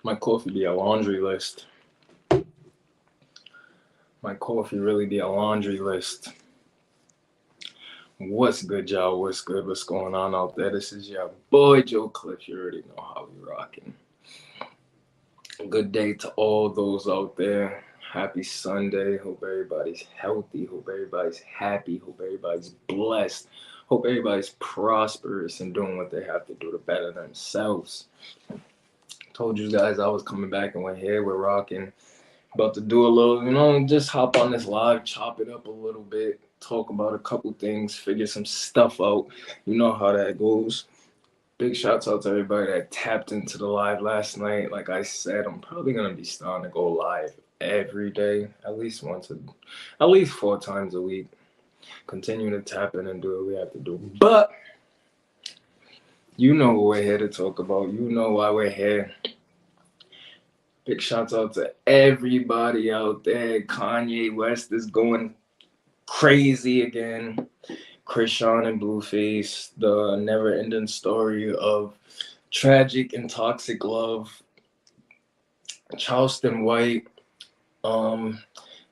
My coffee be a laundry list. My coffee really be a laundry list. What's good, y'all? What's good? What's going on out there? This is your boy Joe Cliff. You already know how we rocking. Good day to all those out there. Happy Sunday. Hope everybody's healthy. Hope everybody's happy. Hope everybody's blessed. Hope everybody's prosperous and doing what they have to do to better themselves. Told you guys I was coming back and we're here. We're rocking. About to do a little, just hop on this live, chop it up a little bit, talk about a couple things, figure some stuff out. You know how that goes. Big shouts out to everybody that tapped into the live last night. Like I said, I'm probably gonna be starting to go live every day, at least 4 times a week. Continue to tap in and do what we have to do. But you know what we're here to talk about. You know why we're here. Big shouts out to everybody out there. Kanye West is going crazy again. Chrisean and Blueface, the never-ending story of tragic and toxic love. Charleston White,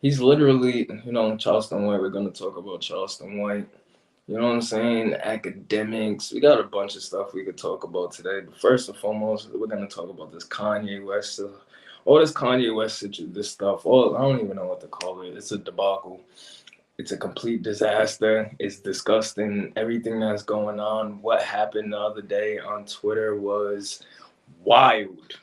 he's literally, Charleston White. We're gonna talk about Charleston White. You know what I'm saying? Academics. We got a bunch of stuff we could talk about today. But first and foremost, we're gonna talk about this Kanye West. All this Kanye West, this stuff. I don't even know what to call it. It's a debacle. It's a complete disaster. It's disgusting. Everything that's going on. What happened the other day on Twitter was wild.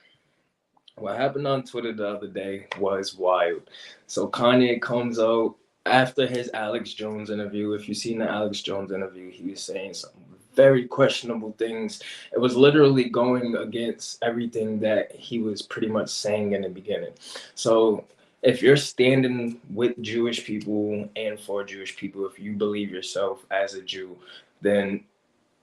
What happened on Twitter the other day was wild. So Kanye comes out after his Alex Jones interview. If you've seen the Alex Jones interview, he was saying some very questionable things. It was literally going against everything that he was pretty much saying in the beginning. So if you're standing with Jewish people and for Jewish people, if you believe yourself as a Jew, then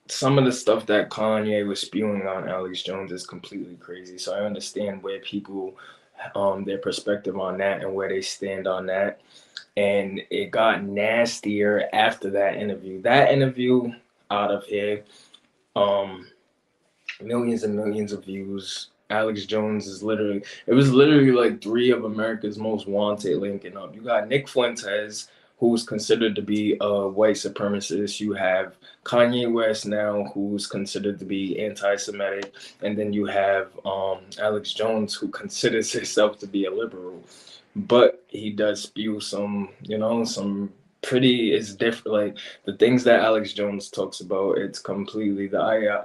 some of the stuff that Kanye was spewing on Alex Jones is completely crazy. So I understand where people, their perspective on that and where they stand on that. And it got nastier after that interview. That interview out of here, millions and millions of views. Alex Jones it was literally like 3 of America's most wanted linking up. You got Nick Fuentes, who's considered to be a white supremacist. You have Kanye West now, who's considered to be anti-Semitic. And then you have Alex Jones, who considers himself to be a liberal. But he does spew some pretty, it's different. Like the things that Alex Jones talks about, it's completely, the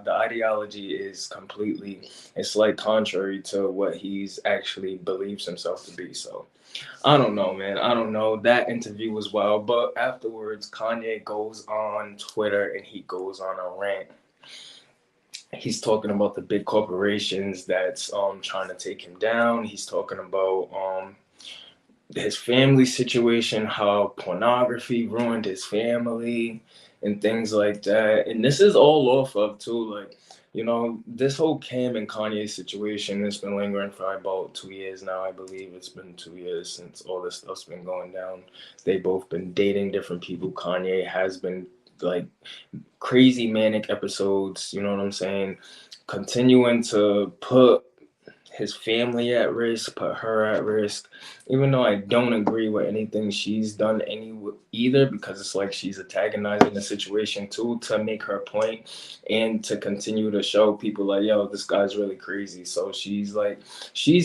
ideology is completely, it's like contrary to what he's actually believes himself to be. So I don't know, man. I don't know. That interview was wild. But afterwards, Kanye goes on Twitter and he goes on a rant. He's talking about the big corporations that's trying to take him down. He's talking about his family situation, how pornography ruined his family and things like that. And this is all off of too, like, this whole Kim and Kanye situation has been lingering for about 2 years now. I believe it's been 2 years since all this stuff's been going down. They both been dating different people. Kanye has been like crazy manic episodes, you know what I'm saying? Continuing to put his family at risk, put her at risk, even though I don't agree with anything she's done either, because it's like she's antagonizing the situation too to make her point and to continue to show people like, yo, this guy's really crazy. So she's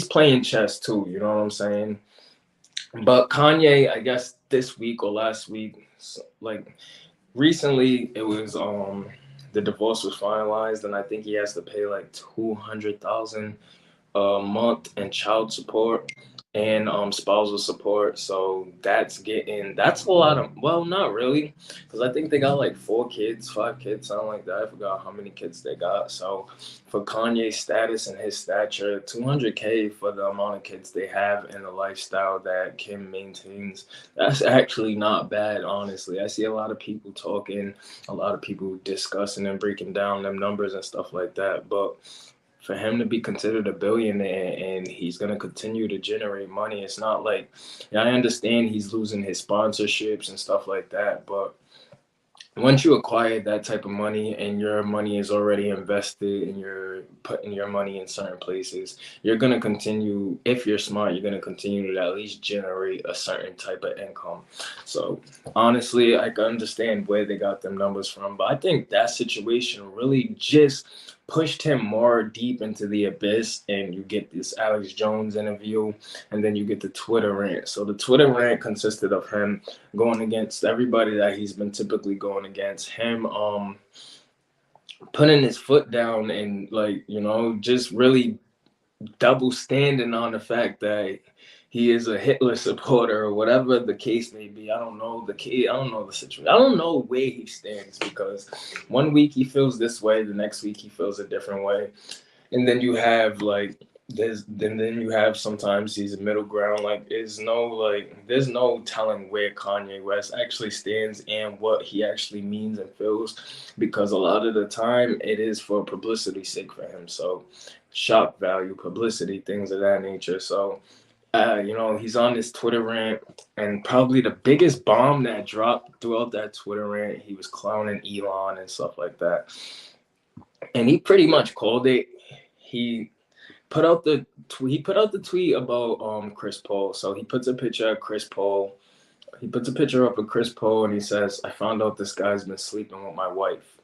playing chess too, you know what I'm saying? But Kanye, I guess this week or last week, like recently, it was the divorce was finalized, and I think he has to pay like $200,000 a month in child support and spousal support. So that's a lot of, well, not really, because I think they got like 5 kids, something like that. I forgot how many kids they got. So for Kanye's status and his stature, $200K for the amount of kids they have and the lifestyle that Kim maintains, that's actually not bad, honestly. I see a lot of people talking, a lot of people discussing and breaking down them numbers and stuff like that, but for him to be considered a billionaire and he's going to continue to generate money, it's not like, I understand he's losing his sponsorships and stuff like that, but once you acquire that type of money and your money is already invested and you're putting your money in certain places, you're going to continue, if you're smart, you're going to continue to at least generate a certain type of income. So honestly, I can understand where they got them numbers from, but I think that situation really just pushed him more deep into the abyss. And you get this Alex Jones interview, and then you get the Twitter rant. So the Twitter rant consisted of him going against everybody that he's been typically going against, him putting his foot down and, like, just really double standing on the fact that he is a Hitler supporter or whatever the case may be. I don't know the situation. I don't know where he stands, because one week he feels this way, the next week he feels a different way. And then you have like then you have sometimes he's a middle ground. There's no telling where Kanye West actually stands and what he actually means and feels, because a lot of the time it is for publicity's sake for him. So shock value, publicity, things of that nature. So he's on this Twitter rant, and probably the biggest bomb that dropped throughout that Twitter rant, he was clowning Elon and stuff like that. And he pretty much called it. He he put out the tweet about Chris Paul. So he puts a picture of Chris Paul. He puts a picture up of Chris Paul, and he says, "I found out this guy's been sleeping with my wife."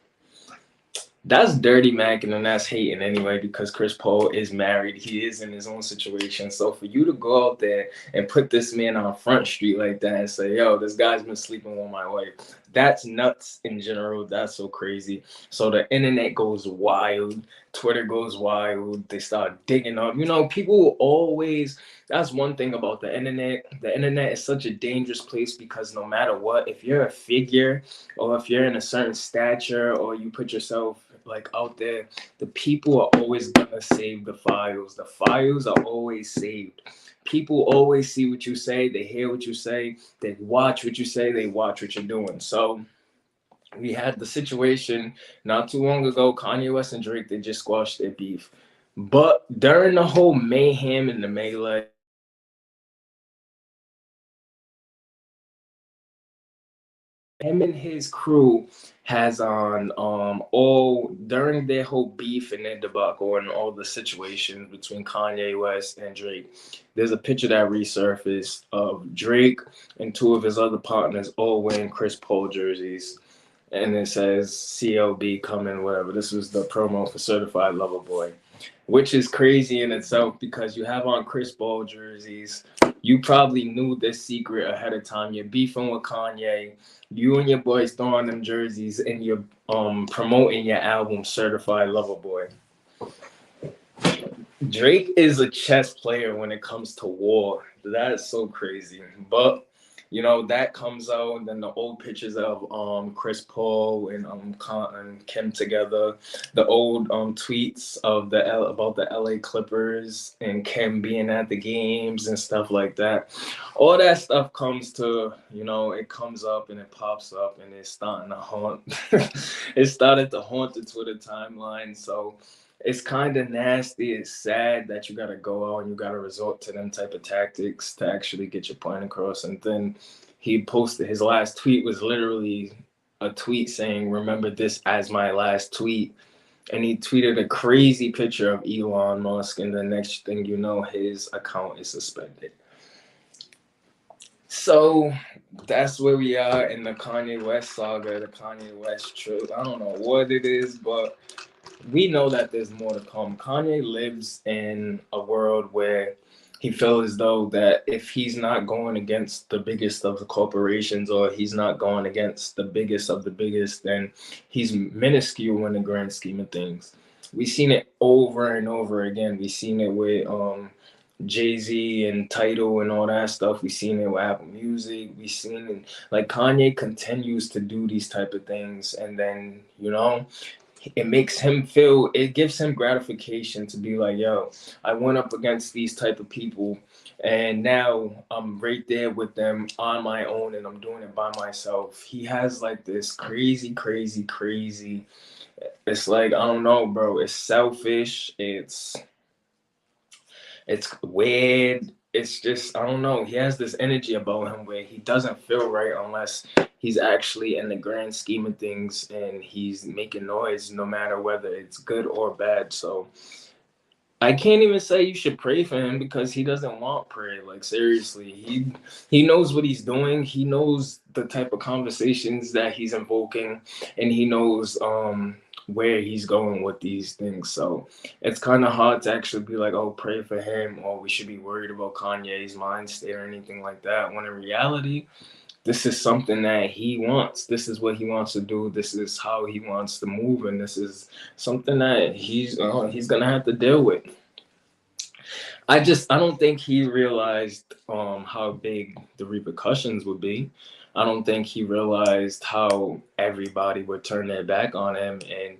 That's dirty macking, and that's hating anyway, because Chris Paul is married. He is in his own situation. So for you to go out there and put this man on Front Street like that and say, "Yo, this guy's been sleeping with my wife," that's nuts in general. That's so crazy. So the internet goes wild. Twitter goes wild. They start digging up. People will always. That's one thing about the internet. The internet is such a dangerous place, because no matter what, if you're a figure, or if you're in a certain stature, or you put yourself like out there, the people are always gonna save the files. The files are always saved. People always see what you say, they hear what you say, they watch what you say, they watch what you're doing. So we had the situation not too long ago. Kanye West and Drake, they just squashed their beef. But during the whole mayhem and the melee, him and his crew has on all during their whole beef and their debacle and all the situations between Kanye West and Drake. There's a picture that resurfaced of Drake and two of his other partners all wearing Chris Paul jerseys, and it says CLB coming, whatever. This was the promo for Certified Lover Boy, which is crazy in itself, because you have on Chris Paul jerseys. You probably knew this secret ahead of time. You're beefing with Kanye. You and your boys throwing them jerseys, and you're promoting your album Certified Lover Boy. Drake is a chess player when it comes to war. That is so crazy. But that comes out, and then the old pictures of Chris Paul and Kim together, the old tweets of about the LA Clippers and Kim being at the games and stuff like that. All that stuff comes to, it comes up and it pops up, and it's starting to haunt. It started to haunt the Twitter timeline. So it's kind of nasty. It's sad that you got to go out and you got to resort to them type of tactics to actually get your point across. And then he posted, his last tweet was literally a tweet saying, "Remember this as my last tweet." And he tweeted a crazy picture of Elon Musk. And the next thing you know, his account is suspended. So that's where we are in the Kanye West saga, the Kanye West trip. I don't know what it is, but we know that there's more to come. Kanye lives in a world where he feels as though that if he's not going against the biggest of the corporations, or he's not going against the biggest of the biggest, then he's minuscule in the grand scheme of things. We've seen it over and over again. We've seen it with Jay-Z and Tidal and all that stuff. We've seen it with Apple Music. We've seen it, like, Kanye continues to do these type of things, and then it makes him feel, it gives him gratification to be like, "Yo, I went up against these type of people, and now I'm right there with them on my own, and I'm doing it by myself." He has like this crazy, crazy, crazy. It's like, I don't know, bro. It's selfish. It's weird. it's just, I don't know. He has this energy about him where he doesn't feel right unless he's actually in the grand scheme of things and he's making noise, no matter whether it's good or bad. So I can't even say you should pray for him because he doesn't want prayer. Like seriously, he knows what he's doing. He knows the type of conversations that he's invoking, and he knows where he's going with these things. So it's kind of hard to actually be like, oh, pray for him, or we should be worried about Kanye's mind state or anything like that. When in reality, this is something that he wants. This is what he wants to do. This is how he wants to move, and this is something that he's gonna have to deal with. I don't think he realized how big the repercussions would be. I don't think he realized how everybody would turn their back on him and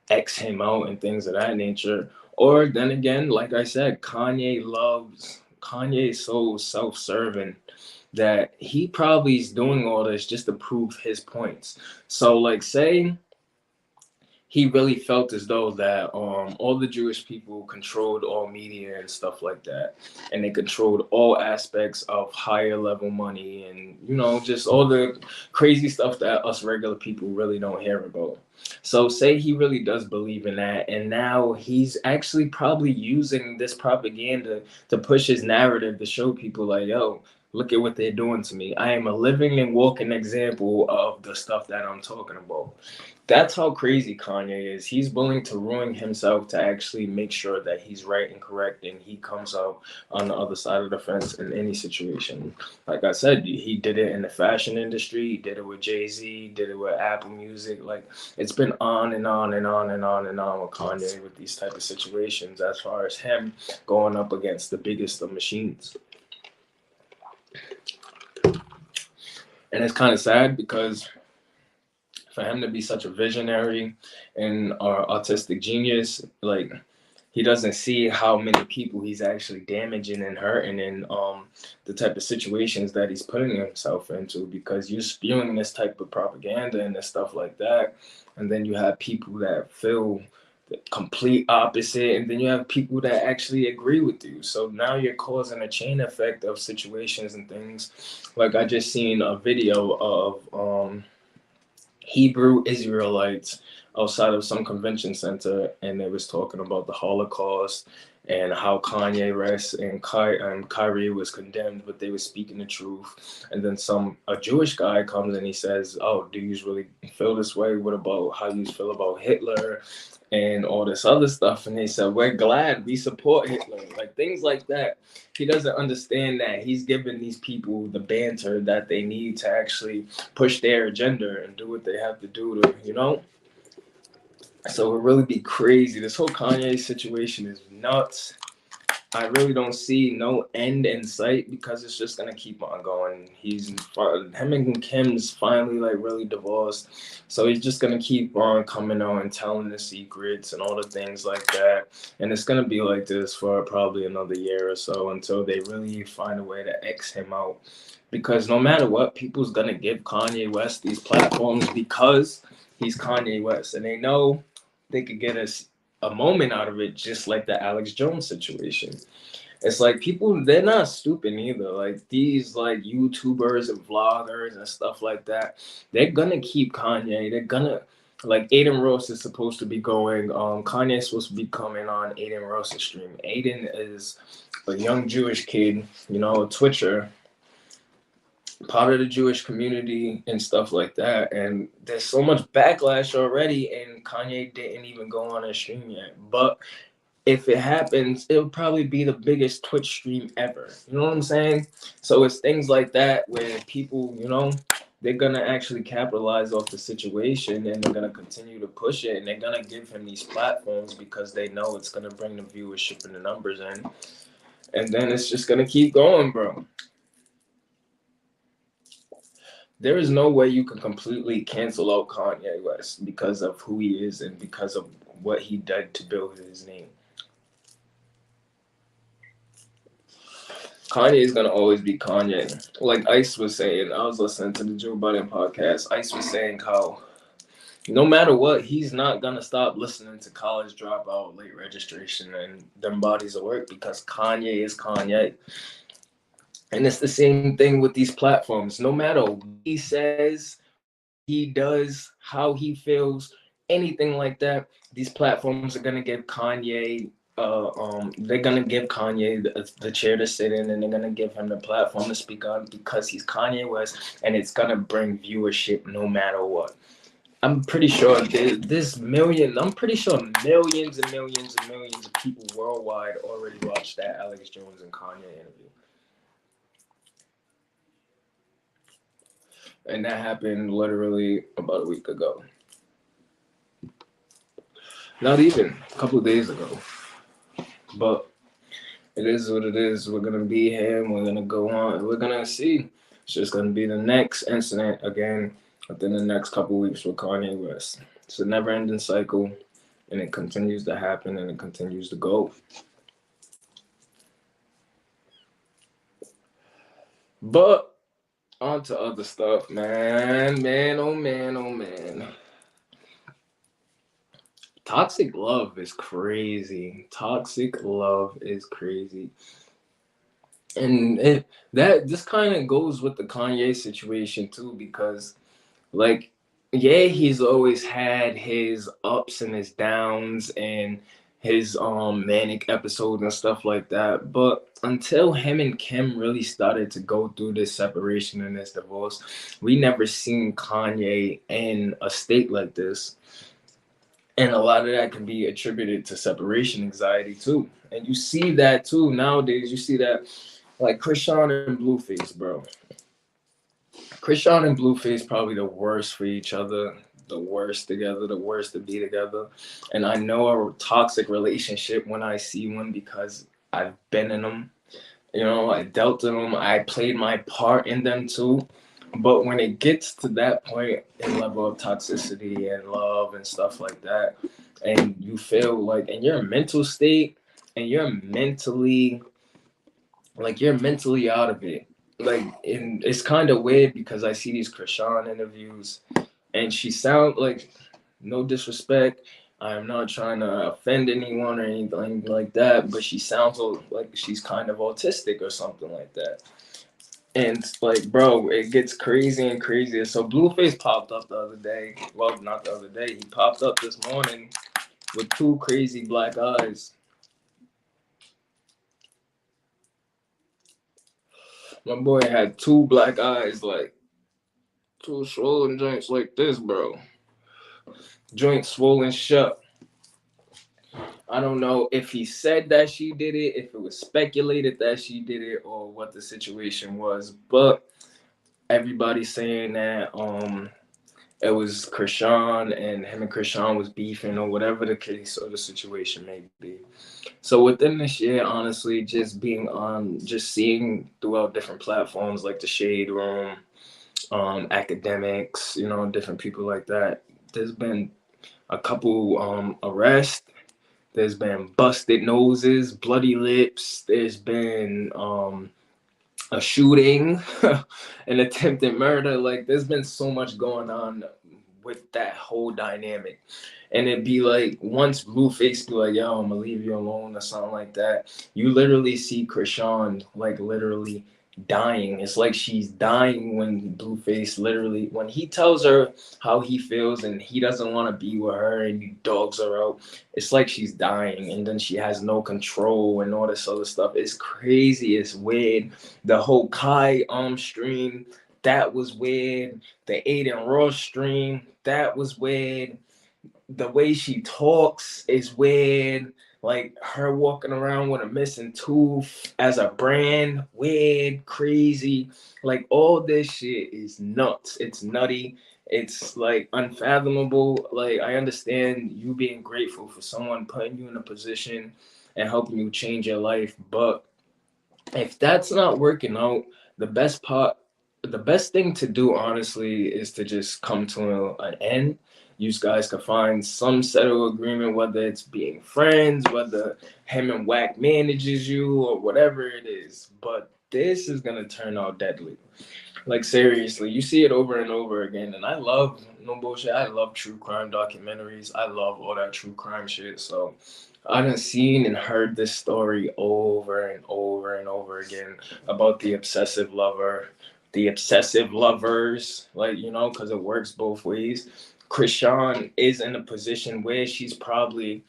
X him out and things of that nature. Or then again, like I said, Kanye is so self-serving that he probably is doing all this just to prove his points. So like say he really felt as though that all the Jewish people controlled all media and stuff like that, and they controlled all aspects of higher level money, and just all the crazy stuff that us regular people really don't hear about. So say he really does believe in that, and now he's actually probably using this propaganda to push his narrative to show people like, yo, look at what they're doing to me. I am a living and walking example of the stuff that I'm talking about. That's how crazy Kanye is. He's willing to ruin himself to actually make sure that he's right and correct, and he comes out on the other side of the fence in any situation. Like I said, he did it in the fashion industry. He did it with Jay-Z. Did it with Apple Music. Like it's been on and on and on and on and on with Kanye with these type of situations. As far as him going up against the biggest of machines, and it's kind of sad because for him to be such a visionary and our autistic genius, like he doesn't see how many people he's actually damaging and hurting in the type of situations that he's putting himself into, because you're spewing this type of propaganda and this stuff like that, and then you have people that feel the complete opposite, and then you have people that actually agree with you. So now you're causing a chain effect of situations and things. Like I just seen a video of Hebrew Israelites outside of some convention center, and they was talking about the Holocaust and how Kanye West and Kyrie was condemned, but they were speaking the truth. And then a Jewish guy comes and he says, "Oh, do you really feel this way? What about how you feel about Hitler and all this other stuff?" And they said, "We're glad, we support Hitler," like things like that. He doesn't understand that he's giving these people the banter that they need to actually push their agenda and do what they have to do to. So it really be crazy. This whole Kanye situation is nuts. I really don't see no end in sight because it's just gonna keep on going. Him and Kim's finally like really divorced, so he's just gonna keep on coming on and telling the secrets and all the things like that. And it's gonna be like this for probably another year or so until they really find a way to X him out. Because no matter what, people's gonna give Kanye West these platforms because he's Kanye West, and they know they could get us a moment out of it, just like the Alex Jones situation. It's like people, they're not stupid either. Like these like YouTubers and vloggers and stuff like that, they're gonna keep Kanye. They're gonna like Aiden Ross is supposed to be going. Kanye's supposed to be coming on Aiden Ross's stream. Aiden is a young Jewish kid, a Twitcher, part of the Jewish community and stuff like that. And there's so much backlash already, and Kanye didn't even go on a stream yet. But if it happens, it'll probably be the biggest Twitch stream ever. You know what I'm saying? So it's things like that where people, they're gonna actually capitalize off the situation, and they're gonna continue to push it, and they're gonna give him these platforms because they know it's gonna bring the viewership and the numbers in. And then it's just gonna keep going, bro. There is no way you can completely cancel out Kanye West because of who he is and because of what he did to build his name. Kanye is gonna always be Kanye. Like Ice was saying, I was listening to the Joe Budden podcast. Ice was saying how no matter what, he's not gonna stop listening to College Dropout, Late Registration, and them bodies of work because Kanye is Kanye. And it's the same thing with these platforms. No matter what he says, he does, how he feels, anything like that, these platforms are gonna give Kanye. They're gonna give Kanye the chair to sit in, and they're gonna give him the platform to speak on because he's Kanye West, and it's gonna bring viewership no matter what. I'm pretty sure this million. I'm pretty sure millions and millions and millions of people worldwide already watched that Alex Jones and Kanye interview, and that happened literally about a week ago. Not even a couple of days ago. But it is what it is. We're gonna be here and we're gonna go on. We're gonna see. It's just gonna be the next incident again within the next couple weeks with Kanye West. It's a never ending cycle and it continues to happen and it continues to go. But on to other stuff, man. Man, oh man, oh man. Toxic love is crazy. Toxic love is crazy. And that this kind of goes with the Kanye situation too, because like, yeah, he's always had his ups and his downs and his manic episodes and stuff like that. But until him and Kim really started to go through this separation and this divorce, we never seen Kanye in a state like this. And a lot of that can be attributed to separation anxiety too. And you see that too nowadays. You see that like Chrisean and Blueface, bro. Chrisean and Blueface probably the worst for each other, the worst together, the worst to be together. And I know a toxic relationship when I see one because I've been in them. You know, I dealt in them. I played my part in them too. But when it gets to that point in level of toxicity and love and stuff like that, and you feel like in your mental state and you're mentally out of it. Like, and it's kind of weird because I see these Chrisean interviews, and she sound like, no disrespect, I'm not trying to offend anyone or anything like that, but she sounds like she's kind of autistic or something like that. And like, bro, it gets crazy and crazier. So Blueface popped up the other day. Well, not the other day. He popped up this morning with two crazy black eyes. My boy had two black eyes, like two swollen joints like this, bro. Joint swollen shut. I don't know if he said that she did it, if it was speculated that she did it, or what the situation was. But everybody's saying that it was Chrisean and him and Chrisean was beefing or whatever the case or the situation may be. So within this year, honestly, just being on, just seeing throughout different platforms like the Shade Room, academics, you know, different people like that. There's been a couple arrests. There's been busted noses, bloody lips. There's been a shooting, an attempted murder. Like, there's been so much going on with that whole dynamic. And it'd be like, once Blueface be like, yo, I'm gonna leave you alone or something like that, you literally see Chrisean like literally dying. It's like she's dying when Blueface literally, when he tells her how he feels and he doesn't want to be with her and he dogs her out, it's like she's dying and then she has no control and all this other stuff. It's crazy. It's weird. The whole Kai stream, that was weird. The Aiden Ross stream, that was weird. The way she talks is weird. Like her walking around with a missing tooth as a brand, weird, crazy. Like all this shit is nuts. It's nutty. It's like unfathomable. Like I understand you being grateful for someone putting you in a position and helping you change your life, but if that's not working out, the best part, the best thing to do, honestly, is to just come to an end. You guys can find some set of agreement, whether it's being friends, whether him and Whack manages you, or whatever it is. But this is gonna turn out deadly. Like seriously, you see it over and over again. And I love, no bullshit, I love true crime documentaries. I love all that true crime shit. So I done seen and heard this story over and over and over again about the obsessive lover, the obsessive lovers, like, because it works both ways. Chrisean is in a position where she's probably,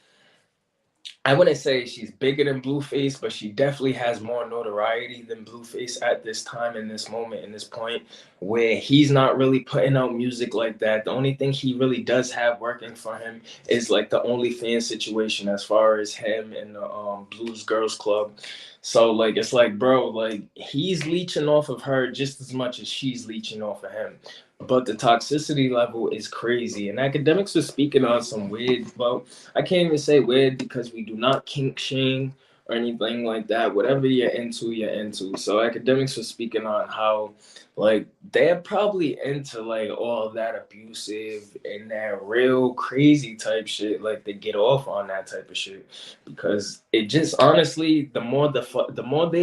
I wouldn't say she's bigger than Blueface, but she definitely has more notoriety than Blueface at this time, in this moment, in this point, where he's not really putting out music like that. The only thing he really does have working for him is like the OnlyFans situation, as far as him and the Blues Girls Club. So like it's like, bro, like he's leeching off of her just as much as she's leeching off of him. But the toxicity level is crazy. And academics are speaking on some weird, well, I can't even say weird because we do not kink shame or anything like that. Whatever you're into, you're into. So academics were speaking on how, like, they're probably into like all that abusive and that real crazy type shit. Like they get off on that type of shit because it just honestly, the more they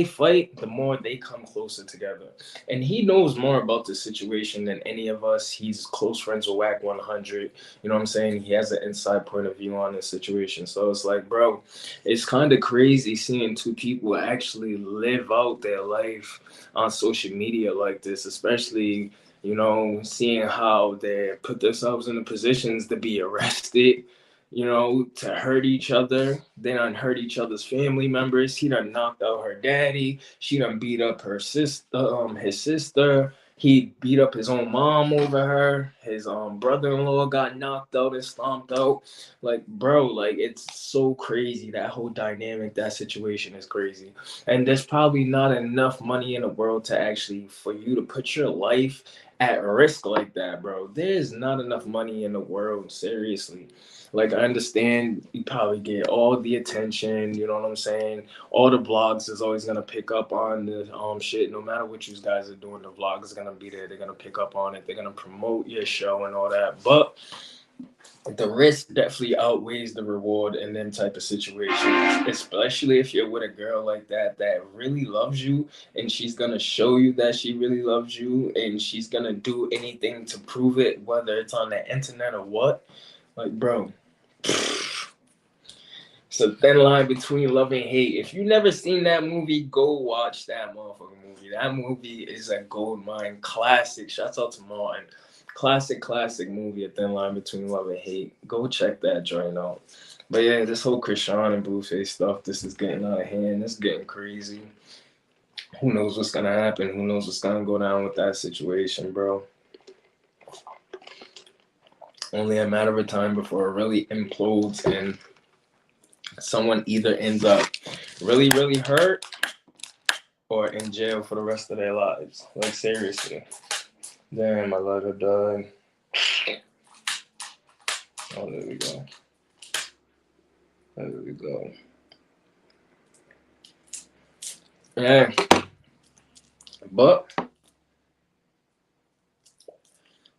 fight, the more they come closer together. And he knows more about the situation than any of us. He's close friends with Whack 100. You know what I'm saying? He has an inside point of view on this situation. So it's like, bro, it's kind of crazy seeing two people actually live out their life on social media like this, especially, seeing how they put themselves in the positions to be arrested, to hurt each other. They done hurt each other's family members. He done knocked out her daddy. She done beat up her sister, his sister. He beat up his own mom over her. His brother-in-law got knocked out and stomped out. Like, bro, like it's so crazy. That whole dynamic, that situation is crazy. And there's probably not enough money in the world to actually for you to put your life at risk like that, bro. There's not enough money in the world, seriously. Like I understand you probably get all the attention, you know what I'm saying? All the blogs is always gonna pick up on the shit. No matter what you guys are doing, the vlog is gonna be there. They're gonna pick up on it. They're gonna promote your show and all that. But the risk definitely outweighs the reward in them type of situations, especially if you're with a girl like that really loves you, and she's gonna show you that she really loves you, and she's gonna do anything to prove it, whether it's on the internet or what. Like, bro, it's a thin line between love and hate. If you never seen that movie, go watch that motherfucking movie. That movie is a gold mine classic. Shouts out to Martin. Classic movie, A Thin Line Between Love and Hate. Go check that joint out. But yeah, this whole Chrisean and Blueface stuff, this is getting out of hand. It's getting crazy. Who knows what's gonna happen? Who knows what's gonna go down with that situation, bro? Only a matter of time before it really implodes and someone either ends up really, really hurt or in jail for the rest of their lives. Like, seriously. Damn, my letter died. Oh, there we go. There we go. Yeah. But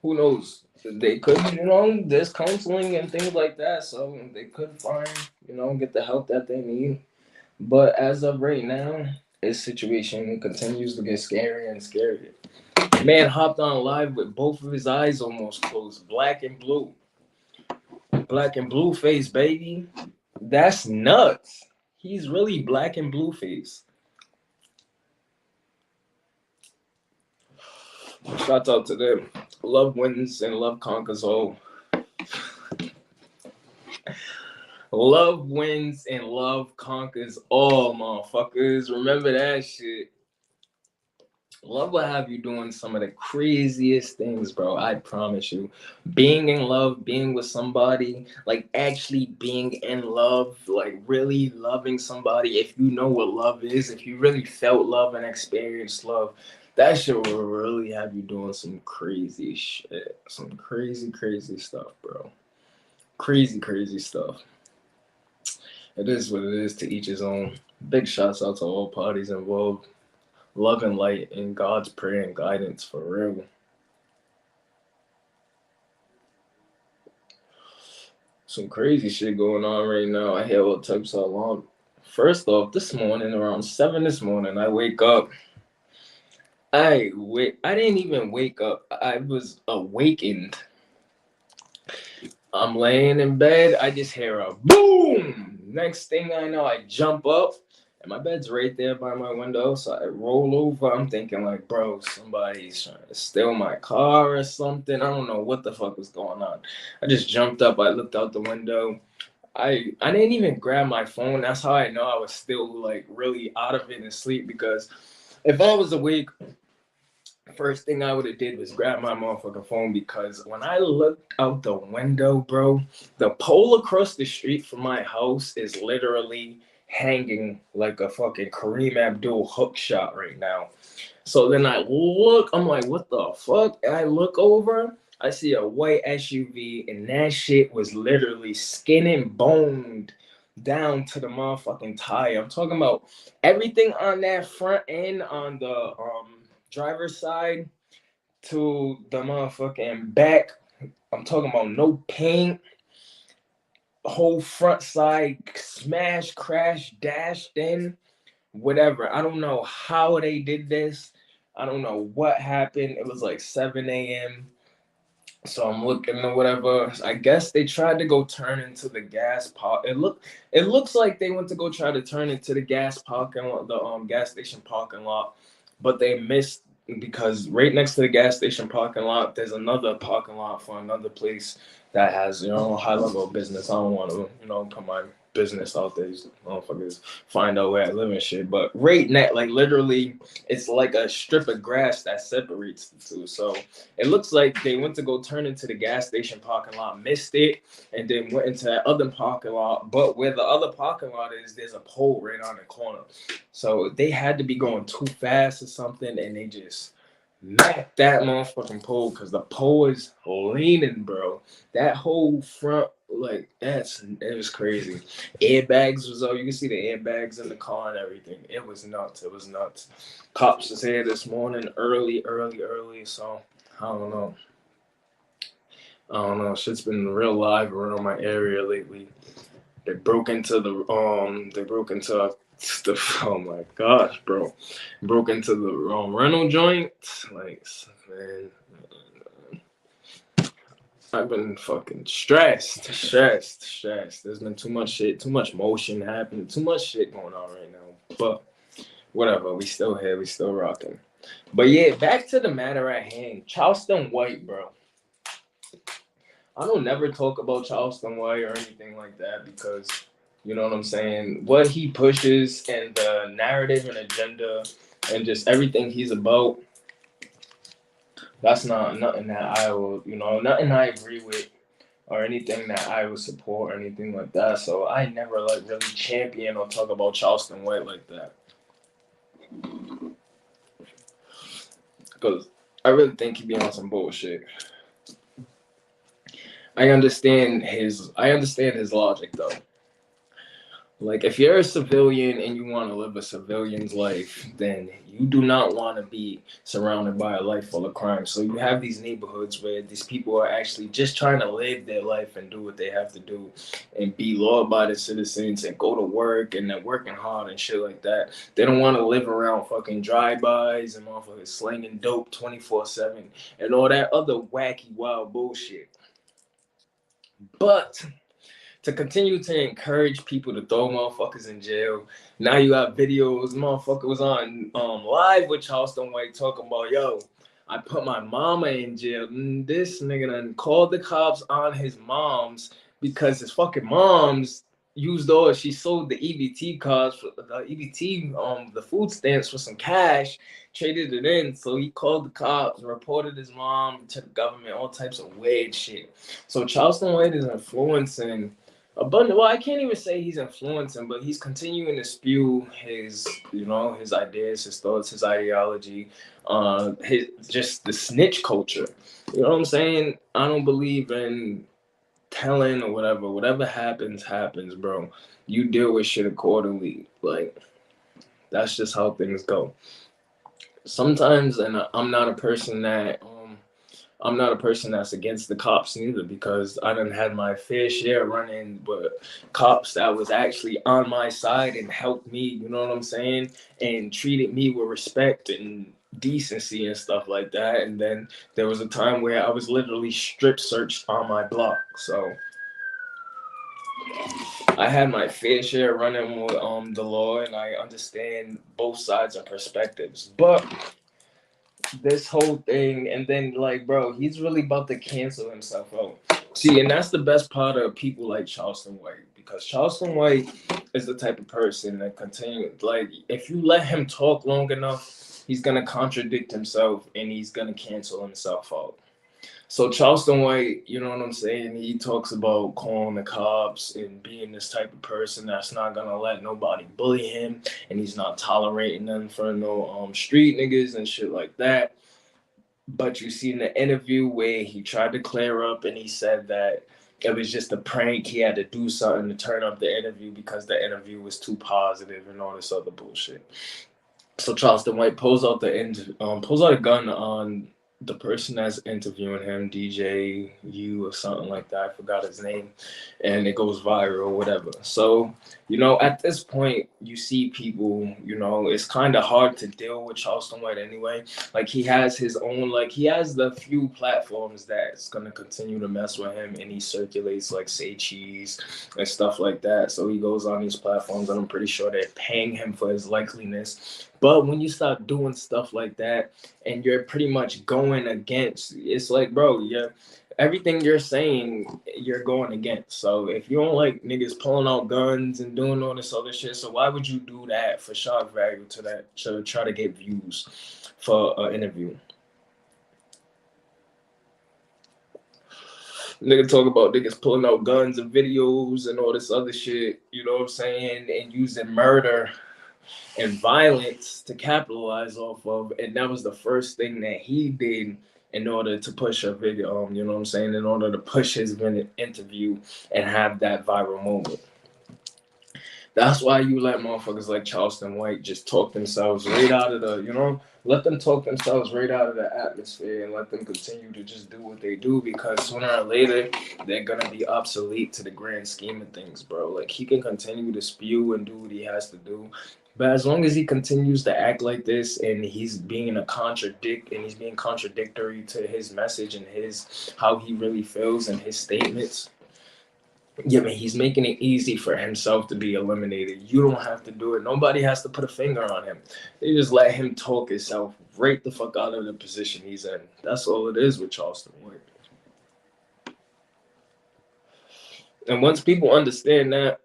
who knows? They could, there's counseling and things like that, so they could find, get the help that they need. But as of right now, his situation continues to get scarier and scarier. Man hopped on live with both of his eyes almost closed, black and blue. Black and blue face, baby. That's nuts. He's really black and blue face. Shout out to them. Love wins and love conquers all. Love wins and love conquers all, motherfuckers. Remember that shit. Love will have you doing some of the craziest things, bro. I promise you. Being in love, being with somebody, like actually being in love, like really loving somebody. If you know what love is, if you really felt love and experienced love, that shit will really have you doing some crazy shit. Some crazy, crazy stuff, bro. Crazy stuff. It is what it is, to each his own. Big shouts out to all parties involved. Love and light and God's prayer and guidance for real. Some crazy shit going on right now. I hear all types of alarm. First off, this morning, around 7 this morning, I wake up. I didn't even wake up. I was awakened. I'm laying in bed. I just hear a boom. Next thing I know, I jump up, and my bed's right there by my window. So I roll over. I'm thinking like, bro, somebody's trying to steal my car or something. I don't know what the fuck was going on. I just jumped up. I looked out the window. I didn't even grab my phone. That's how I know I was still like really out of it and asleep, because if I was awake, first thing I would have did was grab my motherfucking phone, because when I looked out the window, bro, the pole across the street from my house is literally hanging like a fucking Kareem Abdul hook shot right now. So then I look, I'm like, what the fuck? And I look over, I see a white SUV, and that shit was literally skin and boned down to the motherfucking tire. I'm talking about everything on that front end on the driver's side to the motherfucking back. I'm talking about no paint, whole front side smash, crash, dashed in, whatever. I don't know how they did this. I don't know what happened. It was like 7 a.m. So I'm looking or whatever. I guess they tried to go turn into the gas park. It looks like they went to go try to turn into the gas parking lot, the gas station parking lot, but they missed, because right next to the gas station parking lot, there's another parking lot for another place that has, high level of business. I don't want to, put my business out there. These motherfuckers find out where I live and shit. But right now, like literally, it's like a strip of grass that separates the two. So it looks like they went to go turn into the gas station parking lot, missed it, and then went into that other parking lot. But where the other parking lot is, there's a pole right on the corner. So they had to be going too fast or something, and they just smacked that motherfucking pole, because the pole is leaning, bro. That whole front, like, it was crazy. Airbags was up. You can see the airbags in the car and everything. It was nuts. It was nuts. Cops was here this morning early. So I don't know. Shit's been real live around my area lately. They broke into oh my gosh, bro. Broke into the rental joint. Like, man, I've been fucking stressed. There's been too much shit, too much motion happening, too much shit going on right now. But whatever, we still here, we still rocking. But yeah, back to the matter at hand. Charleston White, bro. I don't never talk about Charleston White or anything like that, because you know what I'm saying? What he pushes and the narrative and agenda and just everything he's about, that's not nothing that I will, nothing I agree with or anything that I would support or anything like that. So I never like really champion or talk about Charleston White like that, because I really think he be on some bullshit. I understand his logic though. Like, if you're a civilian and you want to live a civilian's life, then you do not want to be surrounded by a life full of crime. So you have these neighborhoods where these people are actually just trying to live their life and do what they have to do and be law-abiding citizens and go to work, and they're working hard and shit like that. They don't want to live around fucking drive-bys and motherfuckers slinging dope 24/7 and all that other wacky, wild bullshit. But to continue to encourage people to throw motherfuckers in jail. Now you got videos, motherfucker was on live with Charleston White talking about, yo, I put my mama in jail. And this nigga done called the cops on his moms because his fucking moms she sold the EBT cards for the EBT, the food stamps for some cash, traded it in. So he called the cops, reported his mom to the government, all types of weird shit. So Charleston White is influencing well, I can't even say he's influencing, but he's continuing to spew his ideas, his thoughts, his ideology, his just the snitch culture. You know what I'm saying? I don't believe in telling or whatever. Whatever happens, bro. You deal with shit accordingly. Like, that's just how things go. Sometimes, and I'm not a person that's against the cops neither, because I done had my fair share running with cops that was actually on my side and helped me, you know what I'm saying, and treated me with respect and decency and stuff like that. And then there was a time where I was literally strip searched on my block. So I had my fair share running with the law, and I understand both sides and perspectives. But this whole thing, and then like, bro, he's really about to cancel himself out. See, and that's the best part of people like Charleston White, because Charleston White is the type of person that continue, like, if you let him talk long enough, he's gonna contradict himself and he's gonna cancel himself out. So Charleston White, you know what I'm saying? He talks about calling the cops and being this type of person that's not gonna let nobody bully him, and he's not tolerating them for no street niggas and shit like that. But you see in the interview where he tried to clear up and he said that it was just a prank. He had to do something to turn up the interview because the interview was too positive and all this other bullshit. So Charleston White pulls out a gun on the person that's interviewing him, DJ U or something like that. I forgot his name, and it goes viral or whatever. So at this point, you see people. It's kind of hard to deal with Charleston White anyway. Like he has his own, like he has the few platforms that's gonna continue to mess with him, and he circulates like Say Cheese and stuff like that. So he goes on these platforms, and I'm pretty sure they're paying him for his likeliness. But when you start doing stuff like that and you're pretty much going against, it's like, bro, yeah, everything you're saying, you're going against. So if you don't like niggas pulling out guns and doing all this other shit, so why would you do that for shock value to try to get views for an interview? Nigga talk about niggas pulling out guns and videos and all this other shit, you know what I'm saying, and using murder and violence to capitalize off of, and that was the first thing that he did in order to push a video. You know what I'm saying? In order to push his interview and have that viral moment. That's why you let motherfuckers like Charleston White just talk themselves right out of let them talk themselves right out of the atmosphere and let them continue to just do what they do, because sooner or later they're gonna be obsolete to the grand scheme of things, bro. Like he can continue to spew and do what he has to do. But as long as he continues to act like this and he's being he's being contradictory to his message and his how he really feels and his statements, yeah, man, he's making it easy for himself to be eliminated. You don't have to do it. Nobody has to put a finger on him. They just let him talk himself right the fuck out of the position he's in. That's all it is with Charleston White. And once people understand that,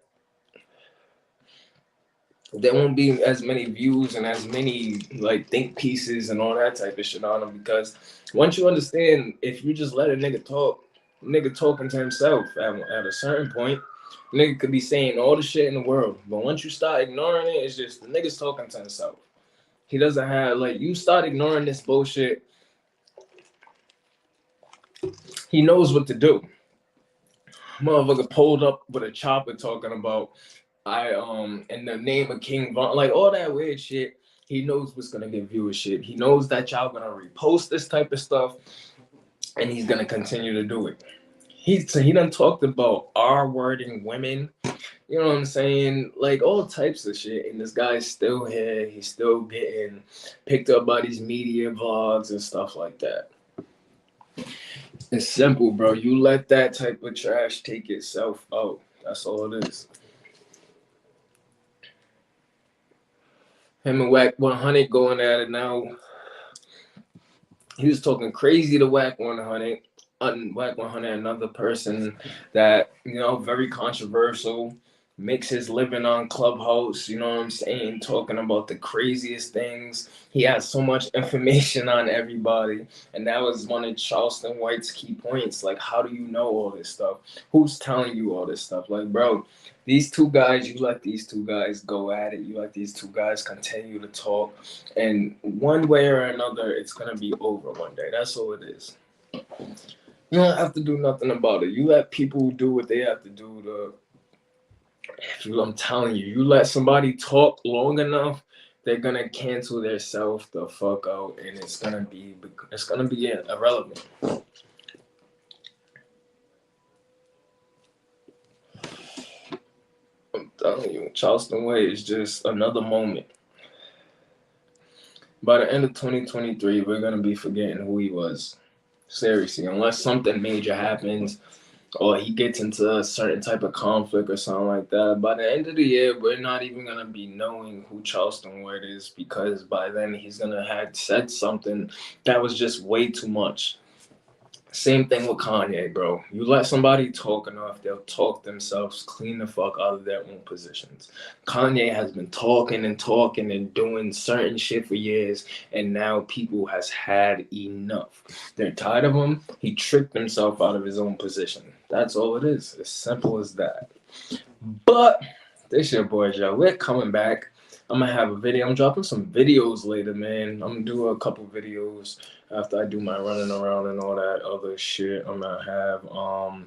there won't be as many views and as many like think pieces and all that type of shit on him, because once you understand, if you just let a nigga talking to himself at a certain point, nigga could be saying all the shit in the world, but once you start ignoring it, it's just the nigga's talking to himself. He doesn't have, like, you start ignoring this bullshit, he knows what to do. Motherfucker pulled up with a chopper talking about in the name of King Von, like all that weird shit. He knows what's gonna get viewership. He knows that y'all gonna repost this type of stuff, and he's gonna continue to do it. He done talked about R-wording women, you know what I'm saying? Like all types of shit. And this guy's still here. He's still getting picked up by these media vlogs and stuff like that. It's simple, bro. You let that type of trash take itself out. That's all it is. Him and Whack 100 going at it now. He was talking crazy to Whack 100. Whack 100, another person that, very controversial, makes his living on Clubhouse, you know what I'm saying, talking about the craziest things. He has so much information on everybody, and that was one of Charleston White's key points. Like, how do you know all this stuff? Who's telling you all this stuff? Like, bro, these two guys, you let these two guys go at it. You let these two guys continue to talk, and one way or another, it's gonna be over one day. That's all it is. You don't have to do nothing about it. You let people do what they have to do I'm telling you, you let somebody talk long enough, they're gonna cancel themselves the fuck out, and it's gonna be irrelevant. I'm telling you, Charleston White is just another moment. By the end of 2023, we're gonna be forgetting who he was. Seriously, unless something major happens, or he gets into a certain type of conflict or something like that, by the end of the year, we're not even gonna be knowing who Charleston White is, because by then he's gonna have said something that was just way too much. Same thing with Kanye, bro. You let somebody talk enough, they'll talk themselves clean the fuck out of their own positions. Kanye has been talking and talking and doing certain shit for years, and now people has had enough. They're tired of him. He tricked himself out of his own position. That's all it is. As simple as that. But this your boy Joe. We're coming back. I'm gonna have a video. I'm dropping some videos later, man. I'm gonna do a couple videos after I do my running around and all that other shit. I'm gonna have a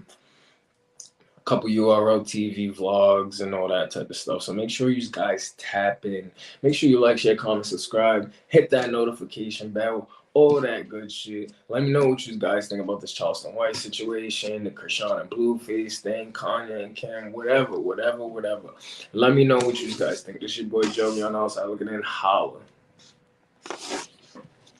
couple URL TV vlogs and all that type of stuff. So make sure you guys tap in. Make sure you like, share, comment, subscribe, hit that notification bell, all that good shit. Let me know what you guys think about this Charleston White situation, the Chrisean and Blueface thing, Kanye and Kim, whatever. Let me know what you guys think. This your boy Joe. Y'all know how I look at it and holla.